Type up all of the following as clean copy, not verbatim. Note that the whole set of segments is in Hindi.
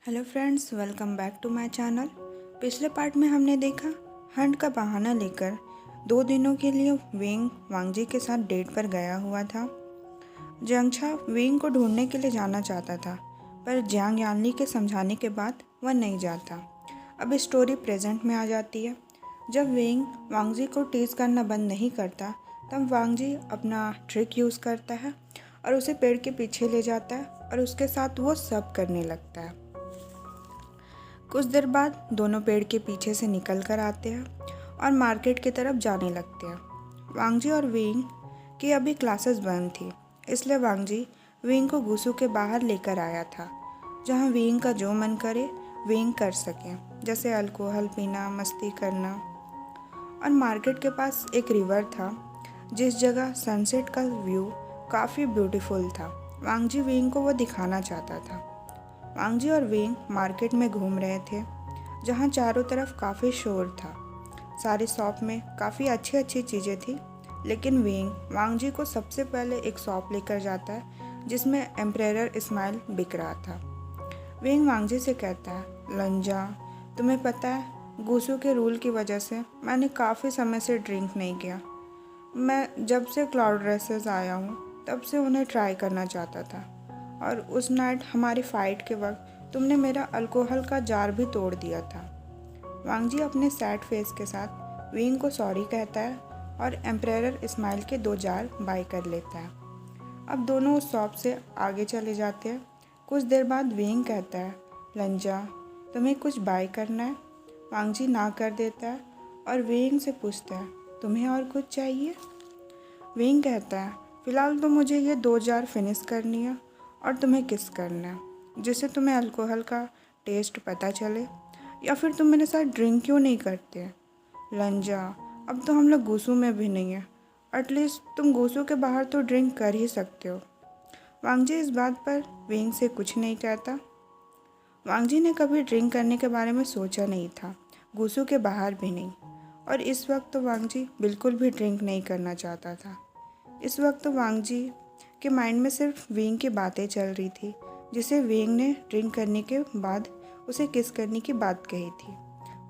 Hello friends, welcome back to my channel. पिछले पार्ट में हमने देखा हंट का बहाना लेकर 2 दिनों के लिए वेंग वांगजी के साथ डेट पर गया हुआ था। जंगछा वेंग को ढूंढने के लिए जाना चाहता था, पर जियांग यानली के समझाने के बाद वह नहीं जाता। अब स्टोरी प्रेजेंट में आ जाती है। जब वेंग वांगजी को टीज करना बंद नहीं करता, तब वांगजी अपना ट्रिक यूज़ करता है और उसे पेड़ के पीछे ले जाता है और उसके साथ वो सब करने लगता है। कुछ देर बाद दोनों पेड़ के पीछे से निकल कर आते हैं और मार्केट की तरफ जाने लगते हैं। वांगजी और वेंग की अभी क्लासेस बंद थी, इसलिए वांगजी वेंग को गुसू के बाहर लेकर आया था, जहां वेंग का जो मन करे वेंग कर सके, जैसे अल्कोहल पीना, मस्ती करना। और मार्केट के पास एक रिवर था, जिस जगह सनसेट का व्यू काफ़ी ब्यूटीफुल था। वांगजी वेंग को वो दिखाना चाहता था। वांगजी और वेंग मार्केट में घूम रहे थे, जहाँ चारों तरफ काफ़ी शोर था। सारी शॉप में काफ़ी अच्छी अच्छी चीज़ें थी, लेकिन वेंग वांगजी को सबसे पहले एक शॉप लेकर जाता है जिसमें एम्परर स्माइल बिक रहा था। वेंग वांगजी से कहता है, लंजा, तुम्हें पता है गुसू के रूल की वजह से मैंने काफ़ी समय से ड्रिंक नहीं किया। मैं जब से क्लाउड रेसेस आया हूँ तब से उन्हें ट्राई करना चाहता था, और उस नाइट हमारी फ़ाइट के वक्त तुमने मेरा अल्कोहल का जार भी तोड़ दिया था। वांगजी अपने सैड फेस के साथ वेंग को सॉरी कहता है और एम्परर स्माइल के 2 जार बाय कर लेता है। अब दोनों उस शॉप से आगे चले जाते हैं। कुछ देर बाद वेंग कहता है, लंजा, तुम्हें कुछ बाय करना है? वांगजी ना कर देता है और वेंग से पूछता है, तुम्हें और कुछ चाहिए? वेंग कहता है, फ़िलहाल तो मुझे ये 2 जार फिनिश करनी है और तुम्हें किस करना है, जिससे तुम्हें अल्कोहल का टेस्ट पता चले। या फिर तुम मेरे साथ ड्रिंक क्यों नहीं करते? लंजा, अब तो हम लोग गुसू में भी नहीं है, एटलीस्ट तुम गुसू के बाहर तो ड्रिंक कर ही सकते हो। वांगजी इस बात पर वेंग से कुछ नहीं कहता। वांगजी ने कभी ड्रिंक करने के बारे में सोचा नहीं था, गुसू के बाहर भी नहीं, और इस वक्त तो वांगजी बिल्कुल भी ड्रिंक नहीं करना चाहता था। इस वक्त तो वांगजी के माइंड में सिर्फ वेंग की बातें चल रही थी, जिसे वेंग ने ड्रिंक करने के बाद उसे किस करने की बात कही थी।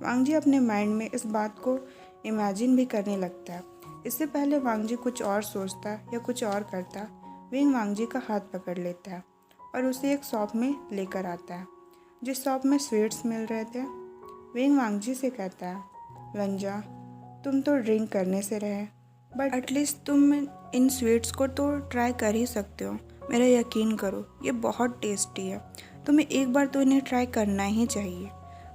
वांगजी अपने माइंड में इस बात को इमेजिन भी करने लगता है। इससे पहले वांगजी कुछ और सोचता या कुछ और करता, वेंग वांगजी का हाथ पकड़ लेता है और उसे एक शॉप में लेकर आता है, जिस शॉप में स्वीट्स मिल रहे थे। वेंग वांगजी से कहता है, लंजा, तुम तो ड्रिंक करने से रहे, बट एटलीस्ट तुम इन स्वीट्स को तो ट्राई कर ही सकते हो। मेरा यकीन करो, ये बहुत टेस्टी है, तुम्हें एक बार तो इन्हें ट्राई करना ही चाहिए।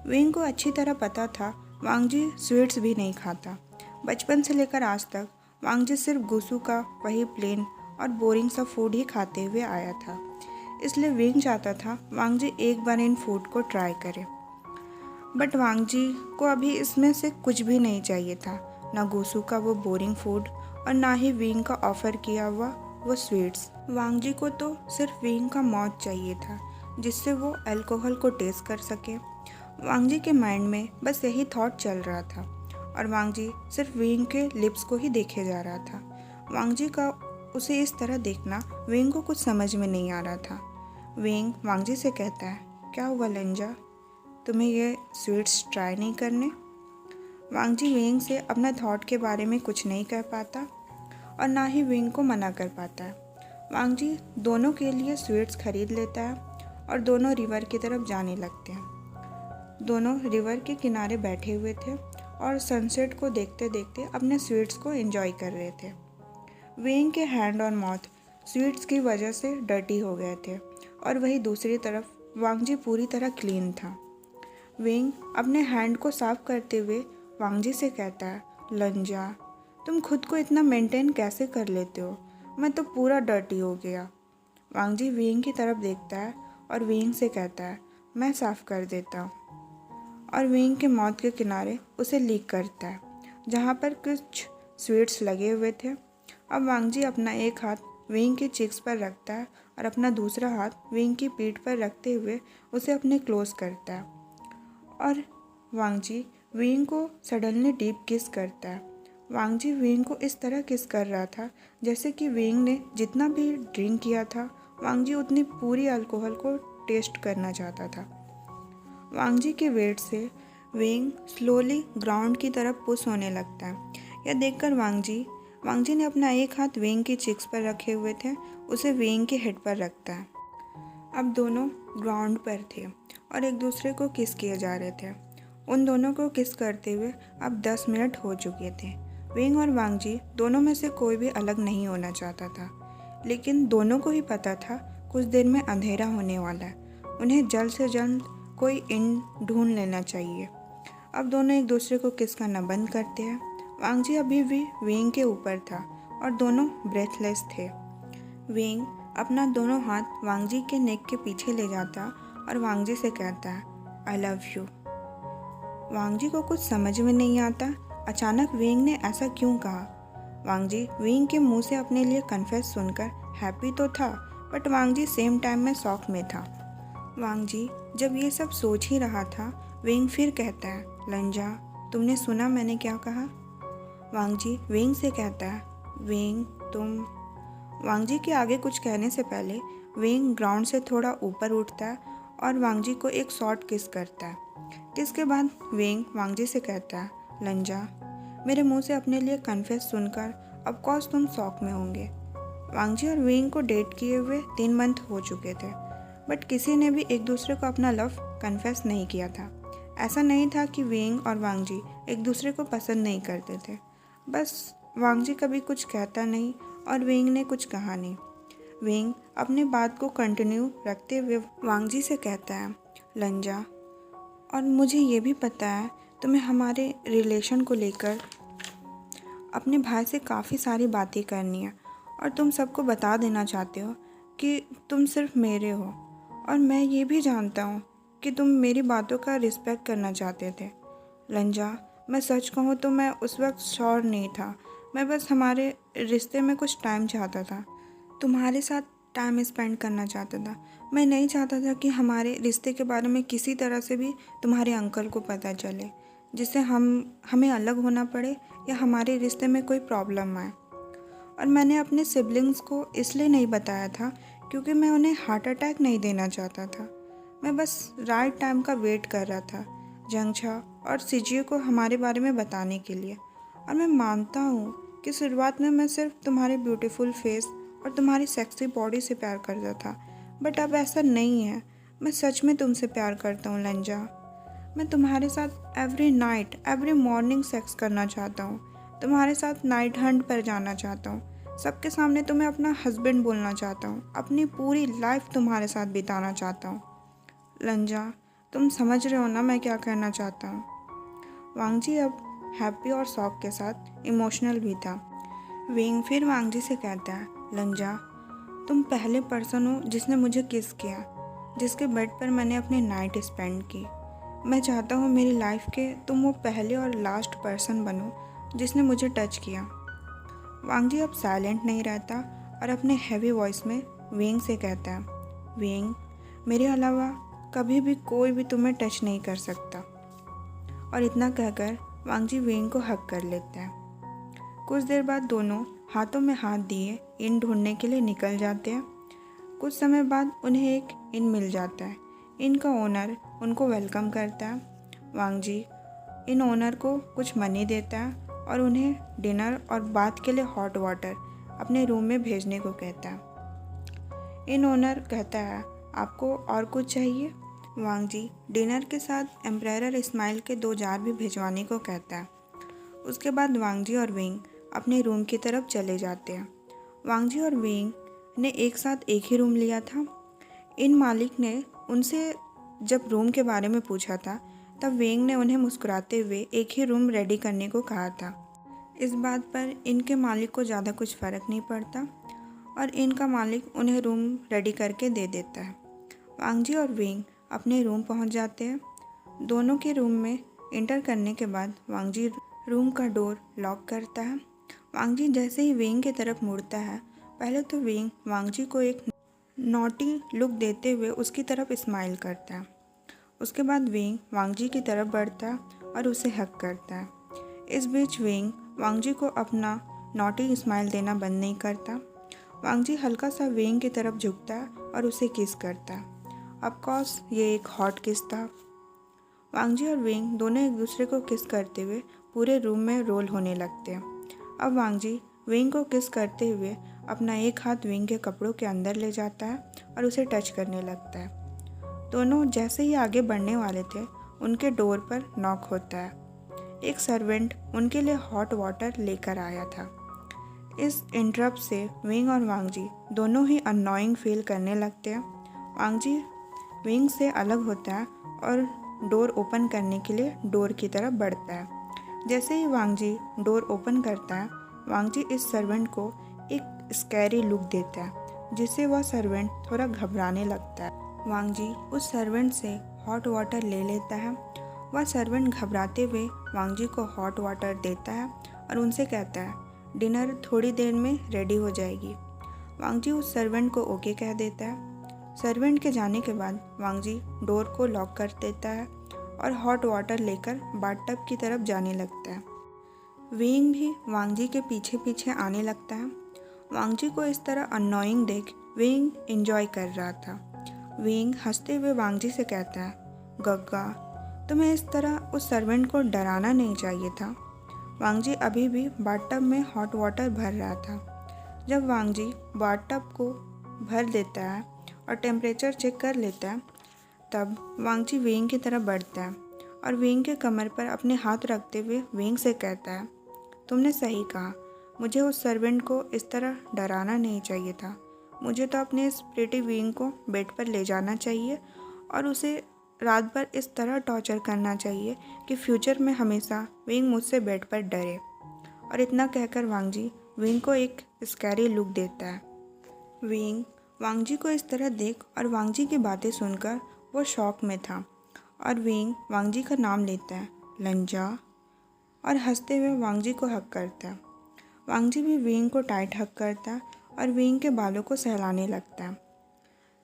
वेंग को अच्छी तरह पता था वांगजी स्वीट्स भी नहीं खाता। बचपन से लेकर आज तक वांगजी सिर्फ गुसू का वही प्लेन और बोरिंग सा फूड ही खाते हुए आया था, इसलिए वेंग चाहता था वांगजी एक बार इन फूड को ट्राई करे। बट वांगजी को अभी इसमें से कुछ भी नहीं चाहिए था, ना गुसू का वो बोरिंग फूड और ना ही वेंग का ऑफर किया हुआ वो स्वीट्स। वांगजी को तो सिर्फ वेंग का मौत चाहिए था, जिससे वो अल्कोहल को टेस्ट कर सके। वांगजी के माइंड में बस यही थॉट चल रहा था, और वांगजी सिर्फ वेंग के लिप्स को ही देखे जा रहा था। वांगजी का उसे इस तरह देखना वेंग को कुछ समझ में नहीं आ रहा था। वेंग वांगजी से कहता है, क्या हुआ लंजा, तुम्हें ये स्वीट्स ट्राई नहीं करने? वांगजी वेंग से अपना थॉट के बारे में कुछ नहीं कह पाता और ना ही वेंग को मना कर पाता है। वांगजी दोनों के लिए स्वीट्स खरीद लेता है और दोनों रिवर की तरफ जाने लगते हैं। दोनों रिवर के किनारे बैठे हुए थे और सनसेट को देखते देखते अपने स्वीट्स को एंजॉय कर रहे थे। वेंग के हैंड और माउथ स्वीट्स की वजह से डर्टी हो गए थे, और वही दूसरी तरफ वांगजी पूरी तरह क्लीन था। वेंग अपने हैंड को साफ करते हुए वांगजी से कहता है, लंजा, तुम खुद को इतना मेंटेन कैसे कर लेते हो? मैं तो पूरा डर्टी हो गया। वांगजी वेंग की तरफ देखता है और वेंग से कहता है, मैं साफ़ कर देता हूँ, और वेंग के माउथ के किनारे उसे लीक करता है, जहाँ पर कुछ स्वीट्स लगे हुए थे। अब वांगजी अपना एक हाथ वेंग के चिक्स पर रखता है और अपना दूसरा हाथ वेंग की पीठ पर रखते हुए उसे अपने क्लोज करता है, और वांगजी वेंग को सडनली डीप किस करता है। वांगजी वेंग को इस तरह किस कर रहा था जैसे कि वेंग ने जितना भी ड्रिंक किया था, वांगजी उतनी पूरी अल्कोहल को टेस्ट करना चाहता था। वांगजी के वेट से वेंग स्लोली ग्राउंड की तरफ पुश होने लगता है। यह देखकर वांगजी ने अपना एक हाथ वेंग की चिक्स पर रखे हुए थे, उसे वेंग के हेड पर रखता है। अब दोनों ग्राउंड पर थे और एक दूसरे को किस किए जा रहे थे। उन दोनों को किस करते हुए अब 10 मिनट हो चुके थे। वेंग और वांगजी दोनों में से कोई भी अलग नहीं होना चाहता था, लेकिन दोनों को ही पता था कुछ देर में अंधेरा होने वाला है। उन्हें जल्द से जल्द कोई इन ढूंढ लेना चाहिए। अब दोनों एक दूसरे को किस करना बंद करते हैं। वांगजी अभी भी वेंग के ऊपर था और दोनों ब्रेथलेस थे। वेंग अपना दोनों हाथ वांगजी के नेक के पीछे ले जाता और वांगजी से कहता है, आई लव यू। वांगजी को कुछ समझ में नहीं आता, अचानक वेंग ने ऐसा क्यों कहा। वांगजी वेंग के मुंह से अपने लिए कन्फेस सुनकर हैप्पी तो था, बट वांगजी सेम टाइम में शॉक में था। वांगजी जब ये सब सोच ही रहा था, वेंग फिर कहता है, लंजा, तुमने सुना मैंने क्या कहा। वांगजी वेंग से कहता है, वेंग तुम। वांगजी के आगे कुछ कहने से पहले वेंग ग्राउंड से थोड़ा ऊपर उठता है और वांगजी को एक शॉर्ट किस करता है। किस के बाद वेंग वांगजी से कहता है, लंजा, मेरे मुंह से अपने लिए कन्फेस सुनकर ऑफ कोर्स तुम शॉक में होंगे। वांगजी और वेंग को डेट किए हुए 3 मंथ हो चुके थे, बट किसी ने भी एक दूसरे को अपना लव कन्फेस नहीं किया था। ऐसा नहीं था कि वेंग और वांगजी एक दूसरे को पसंद नहीं करते थे, बस वांगजी कभी कुछ कहता नहीं और वेंग ने कुछ कहा नहीं। वेंग अपनी बात को कंटिन्यू रखते हुए वांगजी से कहता है, लंजा, और मुझे ये भी पता है तुम्हें हमारे रिलेशन को लेकर अपने भाई से काफ़ी सारी बातें करनी है और तुम सबको बता देना चाहते हो कि तुम सिर्फ मेरे हो, और मैं ये भी जानता हूँ कि तुम मेरी बातों का रिस्पेक्ट करना चाहते थे। लंजा, मैं सच कहूँ तो मैं उस वक्त श्योर नहीं था। मैं बस हमारे रिश्ते में कुछ टाइम चाहता था, तुम्हारे साथ टाइम स्पेंड करना चाहता था। मैं नहीं चाहता था कि हमारे रिश्ते के बारे में किसी तरह से भी तुम्हारे अंकल को पता चले, जिससे हमें अलग होना पड़े या हमारे रिश्ते में कोई प्रॉब्लम आए। और मैंने अपने सिबलिंग्स को इसलिए नहीं बताया था क्योंकि मैं उन्हें हार्ट अटैक नहीं देना चाहता था। मैं बस राइट टाइम का वेट कर रहा था जंगछा और सिजियो को हमारे बारे में बताने के लिए। और मैं मानता हूँ कि शुरुआत में मैं सिर्फ तुम्हारे ब्यूटीफुल फेस और तुम्हारी सेक्सी बॉडी से प्यार करता था, बट अब ऐसा नहीं है। मैं सच में तुमसे प्यार करता हूँ लंजा। मैं तुम्हारे साथ every night every morning sex करना चाहता हूँ, तुम्हारे साथ नाइट हंट पर जाना चाहता हूँ, सबके सामने तुम्हें अपना हस्बैंड बोलना चाहता हूँ, अपनी पूरी लाइफ तुम्हारे साथ बिताना चाहता हूँ। लंजा, तुम समझ रहे हो ना मैं क्या कहना चाहता हूँ। वांगजी अब हैप्पी और शॉक के साथ इमोशनल भी था। वेंग फिर वांगजी से कहता है, लंजा, तुम पहले पर्सन हो जिसने मुझे किस किया, जिसके बेड पर मैंने अपनी नाइट स्पेंड की। मैं चाहता हूँ मेरी लाइफ के तुम वो पहले और लास्ट पर्सन बनो जिसने मुझे टच किया। वांगजी अब साइलेंट नहीं रहता और अपने हैवी वॉइस में वेंग से कहता है, वेंग, मेरे अलावा कभी भी कोई भी तुम्हें टच नहीं कर सकता। और इतना कहकर वांगजी वेंग को हग कर लेता है। कुछ देर बाद दोनों हाथों में हाथ दिए इन ढूंढने के लिए निकल जाते हैं। कुछ समय बाद उन्हें एक इन मिल जाता है। इन का ओनर उनको वेलकम करता है। वांगजी इन ओनर को कुछ मनी देता है और उन्हें डिनर और बाथ के लिए हॉट वाटर अपने रूम में भेजने को कहता है। इन ओनर कहता है, आपको और कुछ चाहिए। वांगजी डिनर के साथ एम्परर स्माइल के 2 जार भी भिजवाने को कहता है। उसके बाद वांगजी और वेंग अपने रूम की तरफ चले जाते हैं। वांगजी और वेंग ने एक साथ एक ही रूम लिया था। इन मालिक ने उनसे जब रूम के बारे में पूछा था तब वेंग ने उन्हें मुस्कुराते हुए एक ही रूम रेडी करने को कहा था। इस बात पर इनके मालिक को ज़्यादा कुछ फ़र्क नहीं पड़ता और इनका मालिक उन्हें रूम रेडी करके दे देता है। वांगजी और वेंग अपने रूम पहुंच जाते हैं। दोनों के रूम में एंटर करने के बाद वांगजी रूम का डोर लॉक करता है। वांगजी जैसे ही वेंग की तरफ मुड़ता है, पहले तो वेंग वांगजी को एक नॉटी लुक देते हुए उसकी तरफ स्माइल करता है। उसके बाद वेंग वांगजी की तरफ बढ़ता है और उसे हक करता है। इस बीच वेंग वांगजी को अपना नॉटी स्माइल देना बंद नहीं करता। वांगजी हल्का सा वेंग की तरफ झुकता है और उसे किस करता है। ऑफ कोर्स ये एक हॉट किस था। वांगजी और विंग दोनों एक दूसरे को किस करते हुए पूरे रूम में रोल होने लगते हैं। अब वांगजी विंग को किस करते हुए अपना एक हाथ विंग के कपड़ों के अंदर ले जाता है और उसे टच करने लगता है। दोनों जैसे ही आगे बढ़ने वाले थे, उनके डोर पर नॉक होता है। एक सर्वेंट उनके लिए हॉट वाटर लेकर आया था। इस इंटरप्ट से विंग और वांगजी दोनों ही अननोइंग फील करने लगते हैं। वांगजी विंग से अलग होता है और डोर ओपन करने के लिए डोर की तरफ बढ़ता है। जैसे ही वांगजी डोर ओपन करता है, वांगजी इस सर्वेंट को एक स्कैरी लुक देता है, जिससे वह सर्वेंट थोड़ा घबराने लगता है। वांगजी उस सर्वेंट से हॉट वाटर ले लेता है। वह सर्वेंट घबराते हुए वांगजी को हॉट वाटर देता है और उनसे कहता है, डिनर थोड़ी देर में रेडी हो जाएगी। वांगजी उस सर्वेंट को ओके कह देता है। सर्वेंट के जाने के बाद वांगजी डोर को लॉक कर देता है और हॉट वाटर लेकर बाथटब की तरफ जाने लगता है। विंग भी वांगजी के पीछे पीछे आने लगता है। वांगजी को इस तरह अननोइंग देख विंग एंजॉय कर रहा था। विंग हंसते हुए वांगजी से कहता है, गग्गा, तुम्हें इस तरह उस सर्वेंट को डराना नहीं चाहिए था। वांगजी अभी भी बाथटब में हॉट वाटर भर रहा था। जब वांगजी बाथटब को भर देता है और टेम्परेचर चेक कर लेता है, तब वांगजी विंग की तरफ बढ़ता है और विंग के कमर पर अपने हाथ रखते हुए विंग से कहता है, तुमने सही कहा, मुझे उस सर्वेंट को इस तरह डराना नहीं चाहिए था। मुझे तो अपने इस प्रिटी विंग को बेड पर ले जाना चाहिए और उसे रात भर इस तरह टॉर्चर करना चाहिए कि फ्यूचर में हमेशा विंग मुझसे बेड पर डरे। और इतना कहकर वांगजी विंग को एक स्कैरी लुक देता है। विंग वांगजी को इस तरह देख और वांगजी की बातें सुनकर वो शॉक में था और विंग वांगजी का नाम लेता है, लंजा, और हंसते हुए वांगजी को हक करता है। वांगजी भी विंग को टाइट हक करता है और विंग के बालों को सहलाने लगता है।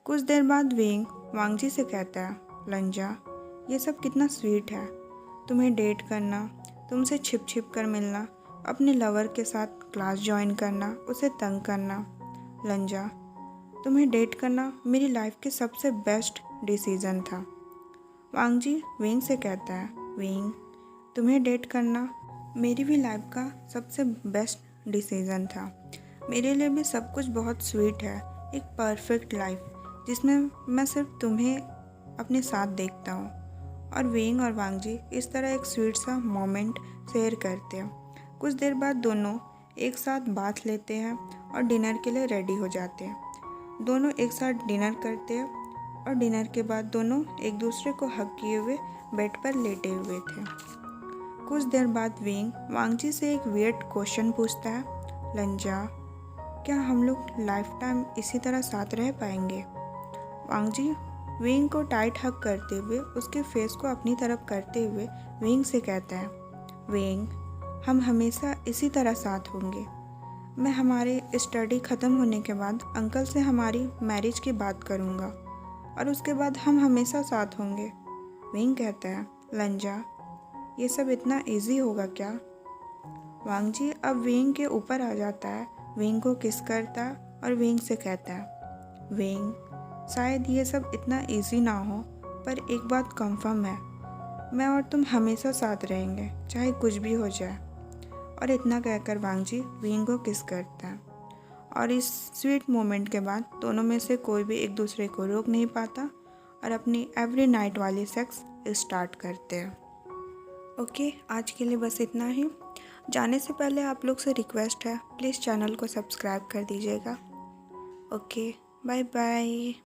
कुछ देर बाद विंग वांगजी से कहता है, लंजा, ये सब कितना स्वीट है। तुम्हें डेट करना, तुमसे छिप छिप कर मिलना, अपने लवर के साथ क्लास ज्वाइन करना, उसे तंग करना। लंजा, तुम्हें डेट करना मेरी लाइफ के सबसे बेस्ट डिसीज़न था। वांगजी विंग से कहता है, विंग, तुम्हें डेट करना मेरी भी लाइफ का सबसे बेस्ट डिसीज़न था। मेरे लिए भी सब कुछ बहुत स्वीट है, एक परफेक्ट लाइफ जिसमें मैं सिर्फ तुम्हें अपने साथ देखता हूँ। और विंग और वांगजी इस तरह एक स्वीट सा मोमेंट शेयर करते हैं। कुछ देर बाद दोनों एक साथ बाथ लेते हैं और डिनर के लिए रेडी हो जाते हैं। दोनों एक साथ डिनर करते हैं और डिनर के बाद दोनों एक दूसरे को हग किए हुए बेड पर लेटे हुए थे। कुछ देर बाद विंग वांगजी से एक वियर्ड क्वेश्चन पूछता है, लंजा, क्या हम लोग लाइफ टाइम इसी तरह साथ रह पाएंगे? वांगजी विंग को टाइट हग करते हुए उसके फेस को अपनी तरफ करते हुए विंग से कहता है, विंग, हम हमेशा इसी तरह साथ होंगे। मैं हमारे स्टडी ख़त्म होने के बाद अंकल से हमारी मैरिज की बात करूँगा और उसके बाद हम हमेशा साथ होंगे। विंग कहता है, लंजा, ये सब इतना इजी होगा क्या? वांगजी अब विंग के ऊपर आ जाता है, विंग को किस करता और विंग से कहता है, विंग, शायद ये सब इतना इजी ना हो, पर एक बात कंफर्म है, मैं और तुम हमेशा साथ रहेंगे, चाहे कुछ भी हो जाए। और इतना कहकर वांगजी विंग को किस करता है। और इस स्वीट मोमेंट के बाद दोनों में से कोई भी एक दूसरे को रोक नहीं पाता और अपनी एवरी नाइट वाली सेक्स स्टार्ट करते हैं। ओके, आज के लिए बस इतना ही। जाने से पहले आप लोग से रिक्वेस्ट है, प्लीज़ चैनल को सब्सक्राइब कर दीजिएगा। Okay, bye bye.